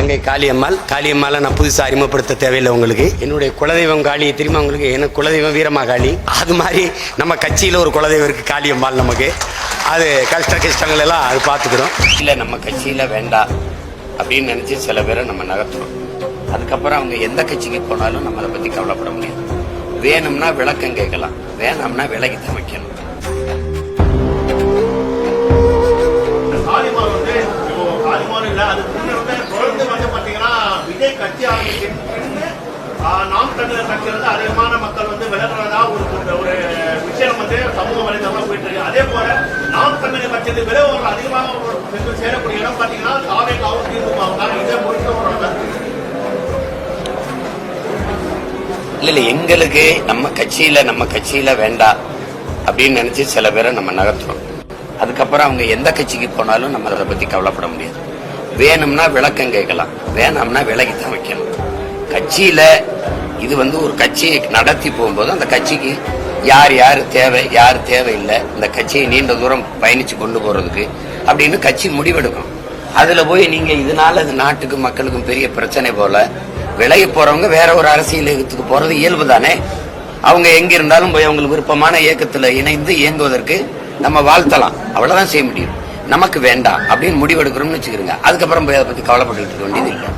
தங்கை காளியம்மாள். காளியம்மாளை நான் புதுசாக அறிமுகப்படுத்த தேவையில்லை உங்களுக்கு. என்னுடைய குலதெய்வம் காளி தெரியுமா உங்களுக்கு? எனக்கு குலதெய்வம் வீரமா காளி. அது மாதிரி நம்ம கட்சியில் ஒரு குலதெய்வம் இருக்குது காளியம்மாள். நமக்கு அது கஷ்டங்கள் எல்லாம் அது பார்த்துக்கிறோம். இல்லை நம்ம கட்சியில் வேண்டாம் அப்படின்னு நினச்சி சில பேரை நம்ம நகர்த்துறோம். அதுக்கப்புறம் அவங்க எந்த கட்சிக்கு போனாலும் நம்ம அதை பற்றி கவலைப்பட முடியாது. வேணும்னா விளக்கம் கேட்கலாம், வேணாம்னா விலகி தான் வைக்கணும். விஜய் கட்சி ஆரம்பிச்சு நாம் தமிழர் கட்சி அதிகமான மக்கள் விலகிறதா ஒரு விஷயம் சமூக வலைதளம் போயிட்டு இருக்கு. அதே போல நாம் தமிழர் கட்சி விலகு அதிகமாக சேரக்கூடிய இடம் பாத்தீங்கன்னா தாவே காவல் தீர்வு இதே முடிக்க இல்ல எங்களுக்கு நம்ம கட்சியில வேண்டாம் அப்படின்னு நினைச்சு சில பேரை நம்ம நகர்த்துறோம். அதுக்கப்புறம் அவங்க எந்த கட்சிக்கு போனாலும் நம்ம அதை பத்தி கவலைப்பட முடியாது. வேணும்னா விளக்கம் கேட்கலாம், வேணாம்னா விலகி தான் வைக்கணும். கட்சியில இது ஒரு கட்சியை நடத்தி போகும்போது அந்த கட்சிக்கு யார் தேவை யார் தேவையில்லை, இந்த கட்சியை நீண்ட தூரம் பயணிச்சு கொண்டு போறதுக்கு அப்படின்னு கட்சி முடிவெடுக்கும். அதுல போய் நீங்க இதனால அது நாட்டுக்கும் மக்களுக்கும் பெரிய பிரச்சனை போல விலகி போறவங்க வேற ஒரு அரசியல் இயக்கத்துக்கு போறது இயல்பு தானே. அவங்க எங்க இருந்தாலும் போய் அவங்களுக்கு விருப்பமான இயக்கத்துல இணைந்து இயங்குவதற்கு நம்ம வாழ்த்தலாம், அவ்வளவுதான் செய்ய முடியும். நமக்கு வேண்டாம் அப்படின்னு முடிவெடுக்கிறோம்னு வச்சுக்கிறோங்க. அதுக்கப்புறம் போய் அதை பத்தி கவலைப்பட்டு இருக்க வேண்டியது இல்லை.